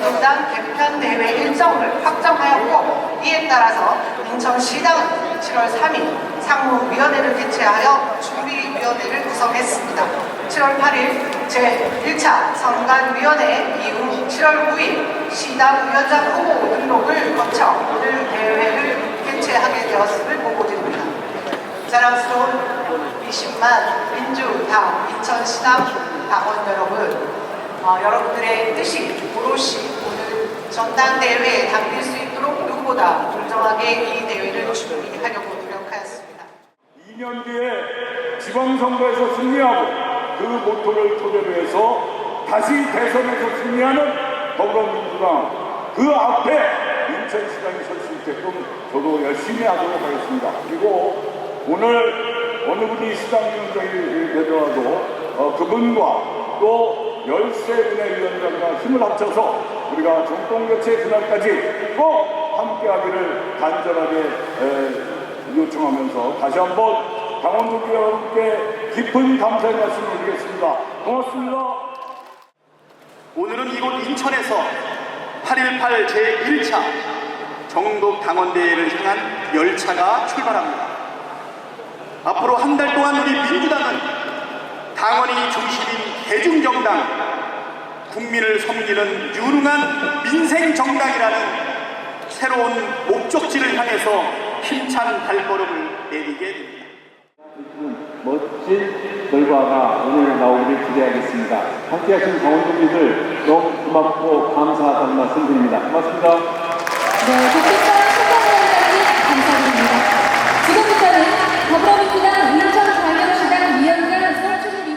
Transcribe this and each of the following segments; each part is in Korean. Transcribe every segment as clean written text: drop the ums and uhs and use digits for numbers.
정동당 개편 대회 일정을 확정하였고, 이에 따라서 인천시당은 7월 3일 상무위원회를 개최하여 준비위원회를 구성했습니다. 7월 8일 제1차 선관위원회 이후 7월 9일 시당 위원장 후보 등록을 거쳐 오늘 대회를 개최하게 되었음을 보고드립니다. 자랑스러운 20만 민주당 인천시당 당원 여러분, 여러분들의 뜻이 오롯이 오늘 전당대회에 담길 수 있도록 누구보다 공정하게 이 대회를 준비하려고 노력하였습니다. 2년 뒤에 지방선거에서 승리하고 그 모토를 토대로 해서 다시 대선에서 승리하는 더불어민주당, 그 앞에 인천시장이 설 수 있게끔 저도 열심히 하도록 하겠습니다. 그리고 오늘 어느 분이 시장위원장이 되더라도 그분과 또 13분의 위원장과 힘을 합쳐서 우리가 정권교체 그날까지 꼭 함께하기를 간절하게 요청하면서 다시 한번 당원들 여러분께 깊은 감사의 말씀을 드리겠습니다. 고맙습니다. 오늘은 이곳 인천에서 8.18 제1차 정동 당원대회를 향한 열차가 출발합니다. 앞으로 한 달 동안 우리 민주당은 당원이 중심인 대중정당, 국민을 섬기는 유능한 민생정당이라는 새로운 목적지를 향해서 힘찬 발걸음을 내디게 됩니다. 멋진 결과가 오늘 나오기를 기대하겠습니다. 함께하신 당원분들 너무 고맙고 감사하다는 말씀 드립니다. 고맙습니다. 네, 국회의원 신동위원장님 감사드립니다. 지금부터는 더불어민주당 인천광역시당 위원장 선출을 위한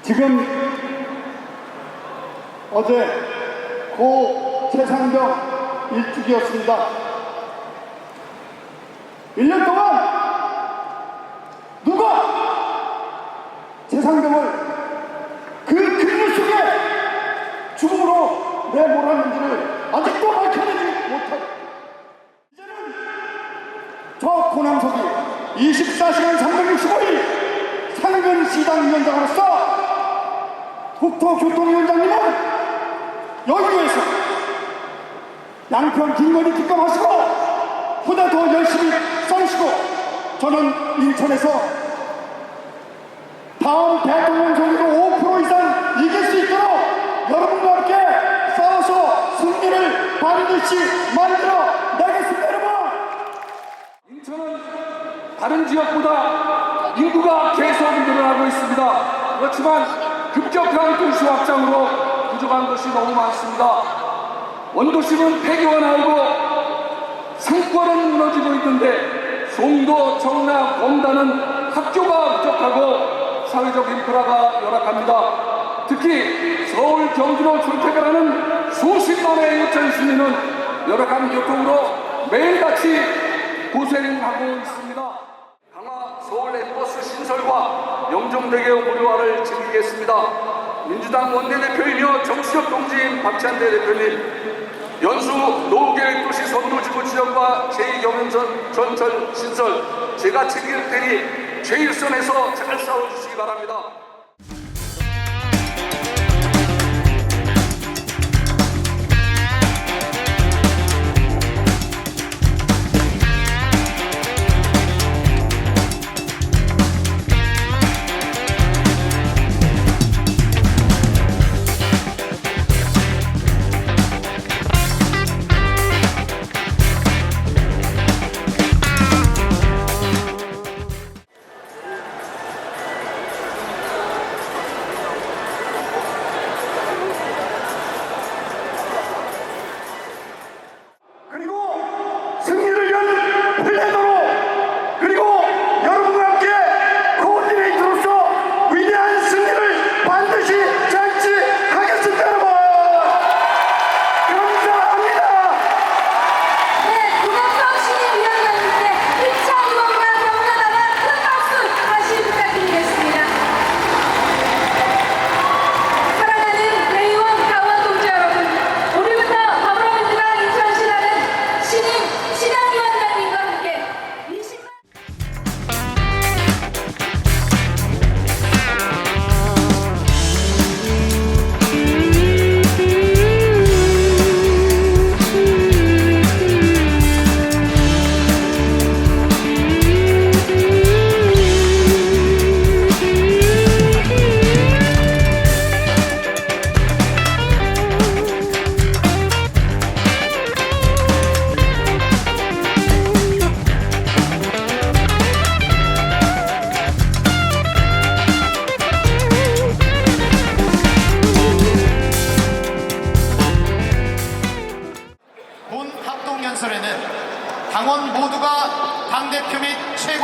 지금 어제 고 최상병 일주기였습니다. 1년 동안 누가 최상병을 그 근육 속에 죽음으로 내몰았는지를 아직도 밝혀내지 못하고, 이제는 저 고남석이 24시간 365일 상근시당 위원장으로서 국토교통위원장님은 여의도에서 양평 김건희 특검하시고 보다 더 열심히 싸우시고, 저는 인천에서 다음 대통령 선거도 5% 이상 이길 수 있도록 여러분과 함께 싸워서 승리를 반드시 만들어 내겠습니다. 여러분, 인천은 다른 지역보다 인구가 계속 늘어나고 있습니다. 그렇지만 급격한 도시 확장으로 부족한 것이 너무 많습니다. 원도심은 폐교가 나오고 상권은 무너지고 있는데 송도, 청라, 공단은 학교가 부족하고 사회적 인프라가 열악합니다. 특히 서울, 경기로 출퇴근 하는 수십만의 인천 시민은 열악한 교통으로 매일같이 고생하고 있습니다. 강화 서울 앱버스 신설과 영종대교 무료화를 즐기겠습니다. 민주당 원내대표이며 정치적 동지인 박찬대 대표님, 연수 노후계획도시 선도지구 지정과 제2경인선 전철 신설 제가 책임질 테니 제1선에서 잘 싸워주시기 바랍니다.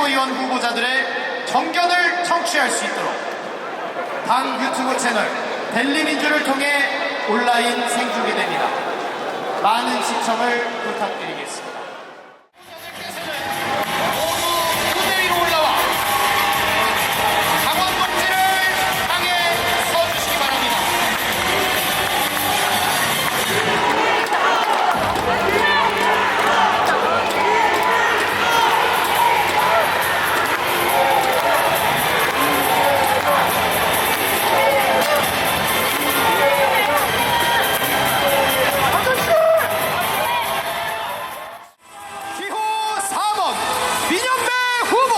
최고위원 후보자들의 정견을 청취할 수 있도록 당 유튜브 채널 델리민주를 통해 온라인 생중계됩니다. 많은 시청을 부탁드리겠습니다. 모두 무대 위로 올라와 강원 동지를 향해 서주시기 바랍니다. 기호 4번 민연배 후보,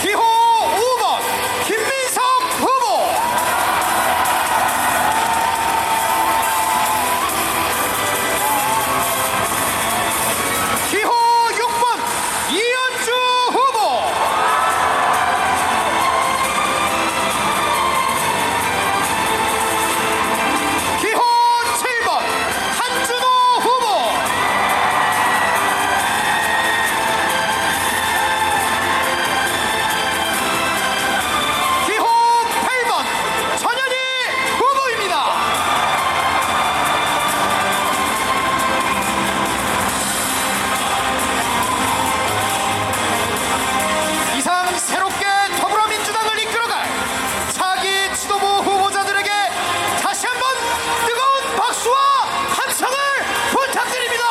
기호 5번 김민석 후보, 기호 6번 이현주 후보, 기호 7번 한준호 후보, 기호 8번 천연희 후보입니다. 이상 새롭게 더불어민주당을 이끌어갈 차기 지도부 후보자들에게 다시 한번 뜨거운 박수와 함성을 부탁드립니다.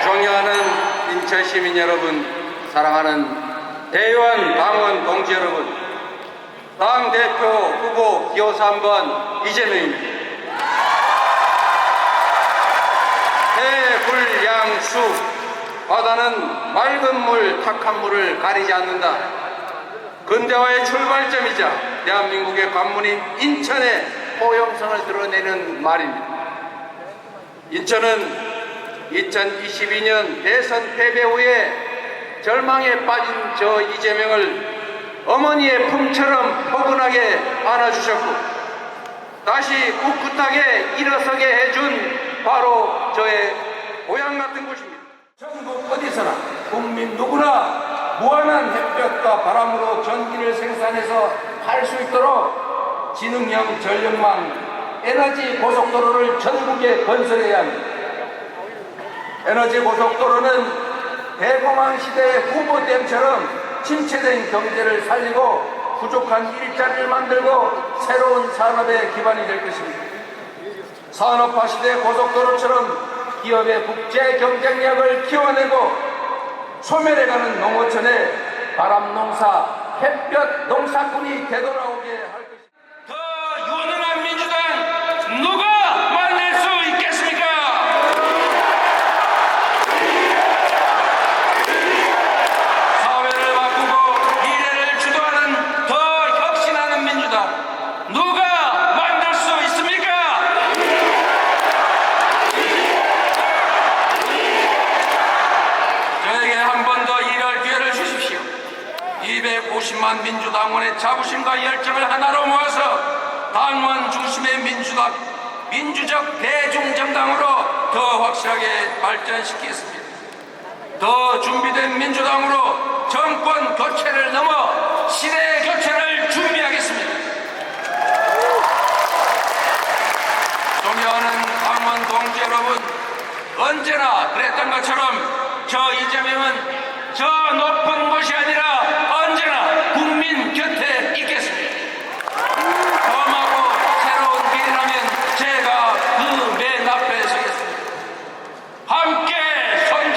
존경하는 인천 시민 여러분, 사랑하는 대의원 당원 동지 여러분, 당대표 후보 기호 3번 이재명입니다. 해불양수, 바다는 맑은 물, 탁한 물을 가리지 않는다. 근대화의 출발점이자 대한민국의 관문인 인천의 포용성을 드러내는 말입니다. 인천은 2022년 대선 패배 후에 절망에 빠진 저 이재명을 어머니의 품처럼 포근하게 안아주셨고 다시 꿋꿋하게 일어서게 해준 바로 저의 고향 같은 곳입니다. 전국 어디서나 국민 누구나 무한한 햇볕과 바람으로 전기를 생산해서 할 수 있도록 지능형 전력망 에너지 고속도로를 전국에 건설해야 합니다. 에너지 고속도로는 대공황 시대의 후보댐처럼 침체된 경제를 살리고 부족한 일자리를 만들고 새로운 산업의 기반이 될 것입니다. 산업화 시대 고속도로처럼 기업의 국제 경쟁력을 키워내고 소멸해가는 농어촌에 바람농사, 햇볕 농사꾼이 되돌아오게 할 것입니다. 더 유능한 민주당 누가 만날 수 있겠습니까? 사회를 바꾸고 미래를 주도하는 더 혁신하는 민주당 누가 만들 수 있습니까? 저에게 한 번 더 일할 기회를 주십시오. 250만 민주당원의 자부심과 열정을 하나로 모아서 당원 중심의 민주적 대중정당으로 더 확실하게 발전시키겠습니다. 더 준비된 민주당으로 정권 교체를 넘어 시대 교체를 준비하겠습니다. 존경하는 당원 동지 여러분, 언제나 그랬던 것처럼 저 이재명은 저 높은 곳이 아니라 언제나 국민 곁에 있겠습니다. 험하고 새로운 길이라면 제가 그 맨 앞에 서겠습니다. 함께 손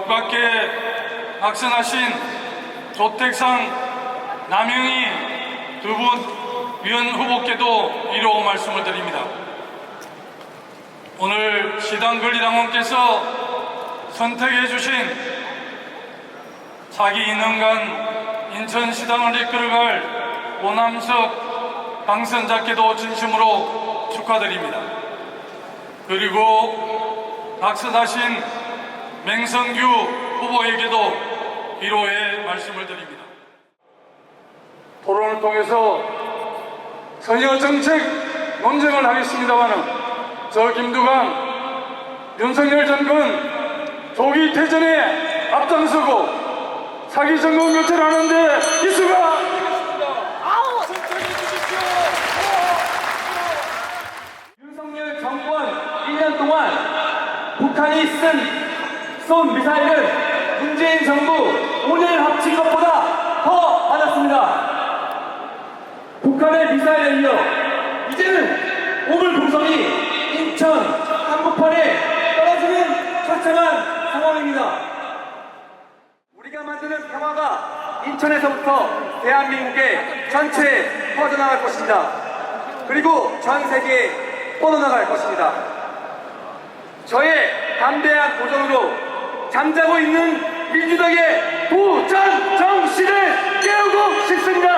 뜻밖의 각선하신 조택상 남영희 두 분 위원 후보께도 이로 말씀을 드립니다. 오늘 시당권리당원께서 선택해 주신 차기 2년간 인천시당을 이끌어갈 오남석 당선자께도 진심으로 축하드립니다. 그리고 당선하신 맹성규 후보에게도 위로의 말씀을 드립니다. 토론을 통해서 선여 정책 논쟁을 하겠습니다마는 저 김두관, 윤석열 정권 조기 퇴전에 앞장서고 사기 정권 교체를 하는데 기수가 윤석열 정권 1년 동안 북한이 쏜 미사일은 문재인 정부 5년 합친 것보다 더 받았습니다. 북한의 미사일에 이어 이제는 오물 동성이 인천 한복판에 떨어지는 처참한 상황입니다. 우리가 만드는 평화가 인천에서부터 대한민국의 전체에 퍼져나갈 것입니다. 그리고 전 세계에 뻗어나갈 것입니다. 저의 담대한 도전으로 잠자고 있는 민주당의 도전 정신을 깨우고 싶습니다.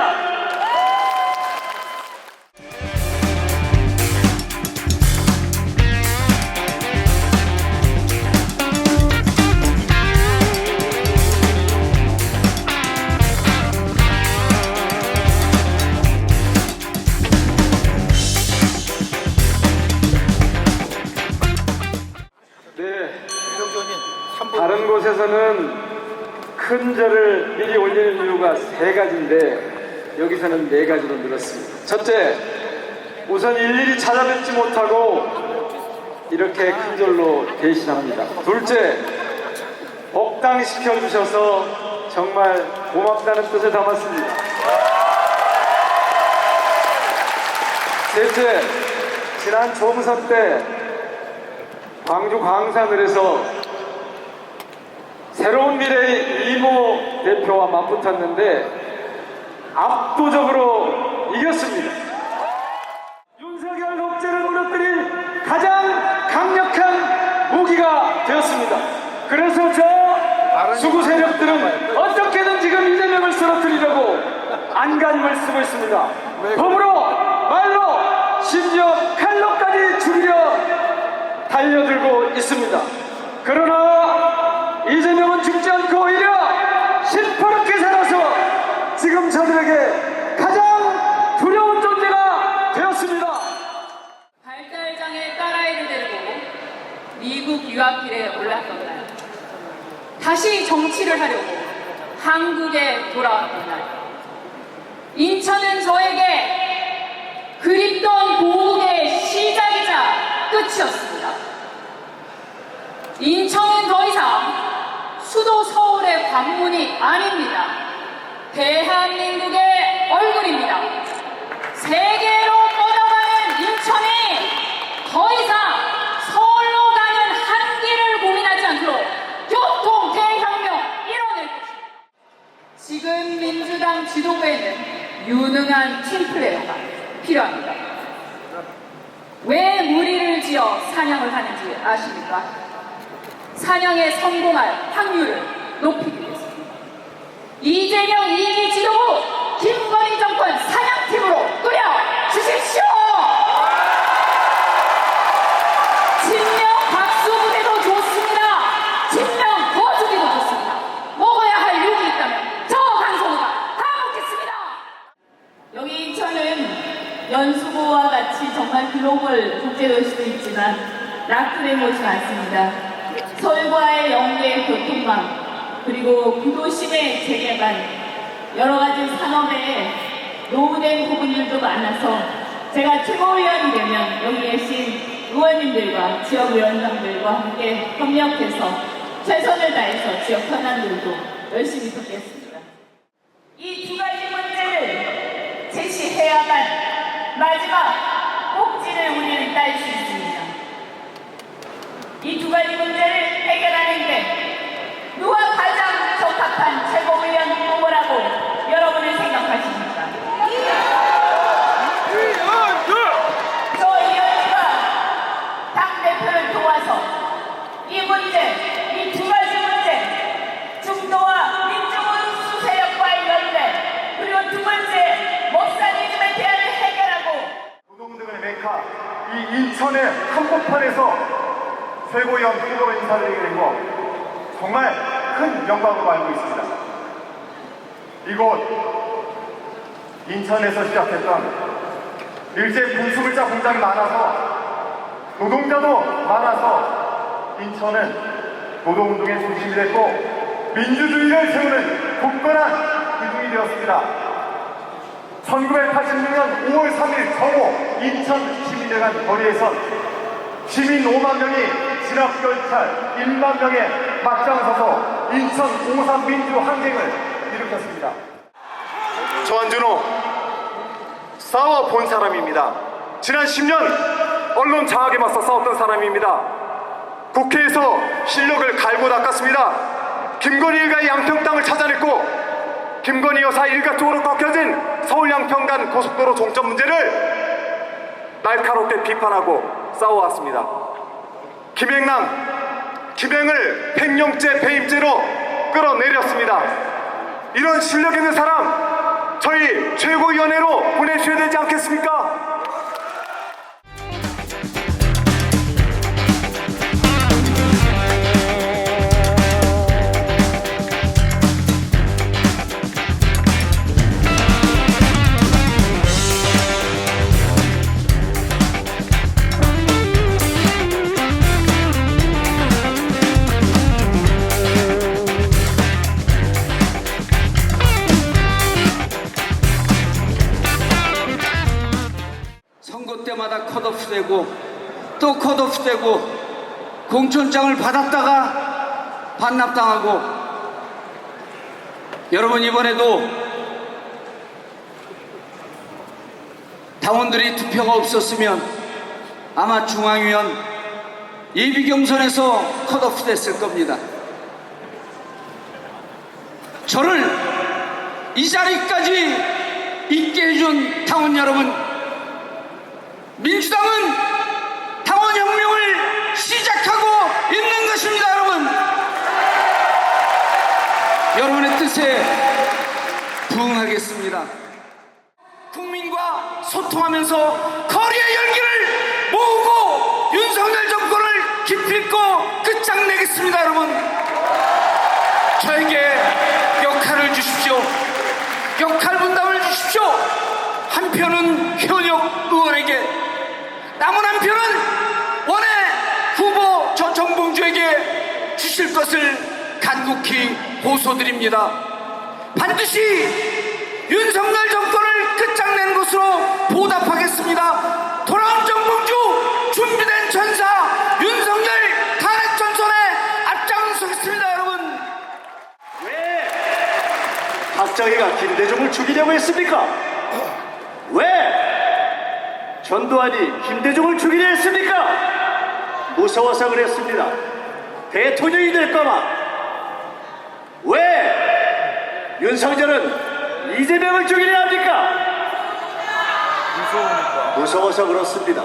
다른 곳에서는 큰 절을 미리 올리는 이유가 3가지인데 여기서는 4가지로 늘었습니다. 첫째, 우선 일일이 찾아뵙지 못하고 이렇게 큰 절로 대신합니다. 둘째, 복당시켜주셔서 정말 고맙다는 뜻을 담았습니다. 셋째, 지난 총선 때 광주 광산을에서 새로운 미래의 이모 대표와 맞붙었는데 압도적으로 이겼습니다. 윤석열 독재를 무너뜨릴 가장 강력한 무기가 되었습니다. 그래서 저 수구 세력들은 어떻게든 지금 이재명을 쓰러뜨리려고 안간힘을 쓰고 있습니다. 법으로, 말로, 심지어 칼로까지 죽이려 달려들고 있습니다. 그러나 이재명은 죽지 않고 오히려 시퍼렇게 살아서 지금 저들에게 가장 두려운 존재가 되었습니다. 발달장애 딸아이를 데리고 미국 유학길에 올랐던 날, 다시 정치를 하려고 한국에 돌아왔던 날, 인천은 저에게 그립던 고국의 시작이자 끝이었습니다. 인천은 더 이상 수도 서울의 관문이 아닙니다. 대한민국의 얼굴입니다. 세계로 뻗어가는 인천이 더 이상 서울로 가는 한길을 고민하지 않도록 교통 대혁명 이뤄낼 것입니다. 지금 민주당 지도부에는 유능한 팀플레이어가 필요합니다. 왜 무리를 지어 사냥을 하는지 아십니까? 사냥에 성공할 확률을 높이기 위해서입니다. 이재명 2기 지도부 김건희 정권 사냥팀으로 꾸려 주십시오. 친명 박수부대도 좋습니다. 친명 거주기도 좋습니다. 먹어야 할 욕이 있다면 저 강성우가 다 먹겠습니다. 여기 인천은 연수구와 같이 정말 글로벌 국제도시도 있지만 낙후된 곳이 많습니다. 서울과의 연계 교통망, 그리고 구도심의 재개발, 여러 가지 산업에 노후된 부분들도 많아서 제가 최고위원이 되면 여기 계신 의원님들과 지역위원장들과 함께 협력해서 최선을 다해서 지역 현안들도 열심히 돕겠습니다. 이 두 가지 문제를 제시해야만 마지막 꼭지를 우리는 딸 수 있습니다. 이 두 가지 문제를 해결하는 게 누가 가장 적합한 최고위원 후보라고 여러분은 생각하십니까? 저 이현주가 당대표를 도와서 이 문제, 이 두 가지 문제, 중도와 민주군 수세력과의 연대, 그리고 두 번째 목사님에 대한 해결하고 노동운동의 메카 이 인천의 한복판에서 최고위원 후보로 인사드리게 된 거 정말 큰 영광으로 알고 있습니다. 이곳 인천에서 시작했던 일제 분수물자 공장이 많아서 노동자도 많아서 인천은 노동운동의 중심이 됐고 민주주의를 세우는 굳건한 기둥이 되었습니다. 1986년 5월 3일 정오 인천 시민회관 거리에선 시민 5만 명이 진압열찰 1만 명의 막장 서서 인천 5.3 민주항쟁을 일으켰습니다. 조한준호 싸워본 사람입니다. 지난 10년 언론 장악에 맞서 싸웠던 사람입니다. 국회에서 실력을 갈고 닦았습니다. 김건희 일가의 양평 땅을 찾아냈고 김건희 여사 일가쪽으로 꺾여진 서울 양평간 고속도로 종점 문제를 날카롭게 비판하고 싸워왔습니다. 김행을 횡령죄 배임죄로 끌어내렸습니다. 이런 실력 있는 사람 저희 최고위원회로 보내주셔야 되지 않겠습니까? 선거 때마다 컷오프되고 또 컷오프되고 공천장을 받았다가 반납당하고 여러분 이번에도 당원들이 투표가 없었으면 아마 중앙위원 예비경선에서 컷오프됐을 겁니다. 저를 이 자리까지 있게 해준 당원 여러분, 민주당은 당원혁명을 시작하고 있는 것입니다. 여러분, 여러분의 뜻에 부응하겠습니다. 국민과 소통하면서 거리의 열기를 모으고 윤석열 정권을 기필코 끝장내겠습니다. 여러분, 저에게 역할을 주십시오. 역할 분담을 주십시오. 한 표는 현역 의원에게, 남은 한 표는 원외 후보 저 정봉주에게 주실 것을 간곡히 호소드립니다. 반드시 윤석열 정권을 끝장낸 것으로 보답하겠습니다. 돌아온 정봉주, 준비된 전사 윤석열 탄핵 전선에 앞장서겠습니다. 여러분, 왜 박정희가 김대중을 죽이려고 했습니까? 왜 전두환이 김대중을 죽이려 했습니까? 무서워서 그랬습니다. 대통령이 될까봐. 왜 윤석열은 이재명을 죽이려 합니까? 무서워서 그렇습니다.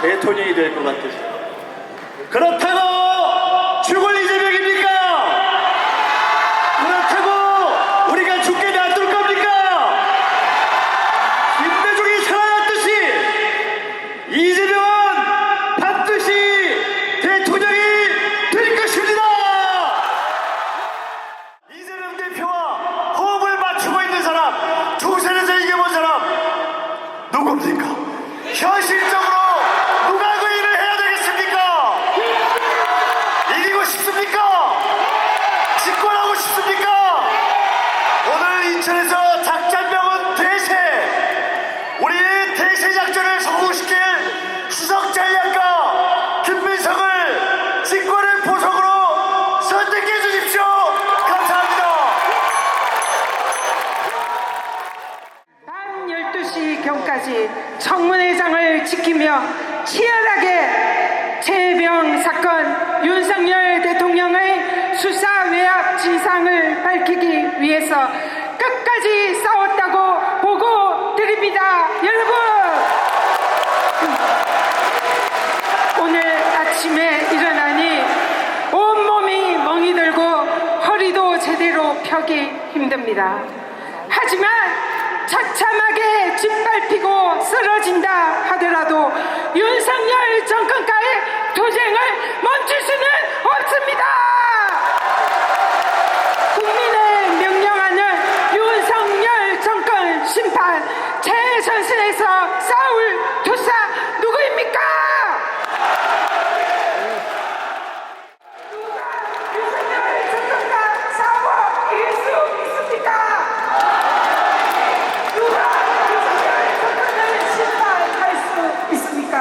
대통령이 될 것 같아서. 그렇다고 죽을 이재명입니까? 그렇다고 우리가 죽게 놔둘 겁니까? 김대중이 살아났듯이 이재명은 반드시 대통령이 될 것입니다. 이재명 대표와 호흡을 맞추고 있는 사람, 조선에서 이겨본 사람 누굽니까? 현실적으로 누가 그 일을 해야 되겠습니까? 이기고 싶습니까? 집권하고 싶습니까? 오늘 인천에서 작전명은 대세, 우리 대세 작전을 성공시킬 수석 전략가 김민석을 집권의 보석으로 선택해 주십시오. 감사합니다. 밤 12시경까지 청문회장을 지키며 치열하게 최혜병 사건 윤석열 대통령의 수사 외압 진상을 밝히기 위해서 끝까지 싸웠다고 보고 드립니다. 여러분, 오늘 아침에 일어나니 온몸이 멍이 들고 허리도 제대로 펴기 힘듭니다. 하지만 처참하게 짓밟히고 쓰러진다 하더라도 윤석열 정권과의 투쟁을 멈출 수는 없습니다. 국민의 명령하는 윤석열 정권 심판 최전선에서 싸울 투사 누구입니까? 누가 윤석열 정권과 싸워 이길 수 있습니까? 누가 윤석열 정권을 심판할 수 있습니까?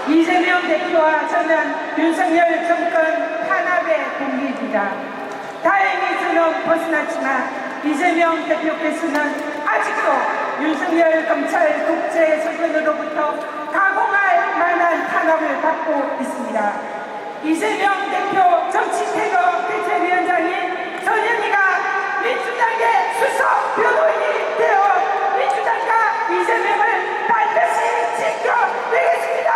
이재명 대표와 저는 윤석열 정권 탄압의 동기입니다. 다행히 저는 벗어났지만 이재명 대표께서는 아직도 윤석열 검찰 독재 정권으로부터 각오할 만한 탄압을 받고 있습니다. 이재명 대표 정치태거 대책위원장인 전현희가 민주당의 수석 변호인이 되어 민주당과 이재명을 반드시 지켜내겠습니다.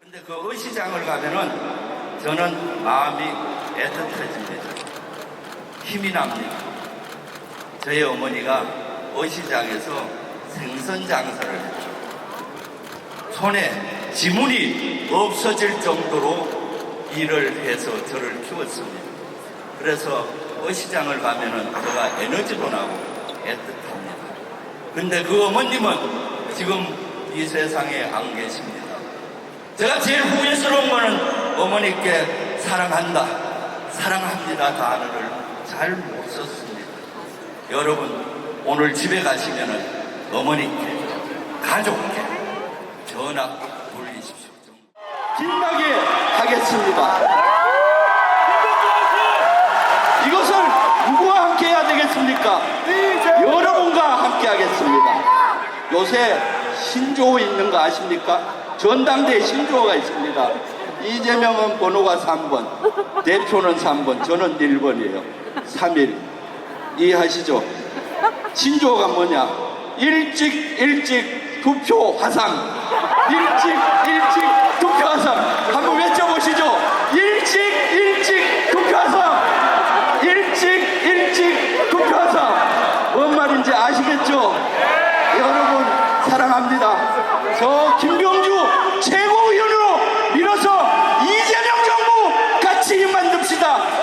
근데 그 의시장을 가면은 저는 마음이 애틋해집니다. 힘이 납니다. 저희 어머니가 의시장에서 생선 장사를 했죠. 손에 지문이 없어질 정도로 일을 해서 저를 키웠습니다. 그래서 의시장을 가면은 제가 에너지도 나고 애틋합니다. 근데 그 어머님은 지금 이 세상에 안 계십니다. 제가 제일 후회스러운 거는 어머니께 사랑한다, 사랑합니다 단어를 잘 못 썼습니다. 여러분, 오늘 집에 가시면은 어머니께, 가족께 전화 돌리십시오. 빛나게 하겠습니다. 이것을 누구와 함께 해야 되겠습니까? 여러분과 함께 하겠습니다. 요새 신조어 있는 거 아십니까? 전당대회 신조어가 있습니다. 이재명은 번호가 3번, 대표는 3번, 저는 1번이에요. 3일. 이해하시죠? 신조어가 뭐냐? 일찍 투표 화상. 일찍 투표 화상. 한번 외쳐보시죠. 일찍 투표 화상. 일찍 투표 화상. 뭔 말인지 아시겠죠? 여러분 사랑합니다. 저 김병주 최고위원으로 밀어서 이재명 정부 같이 만듭시다.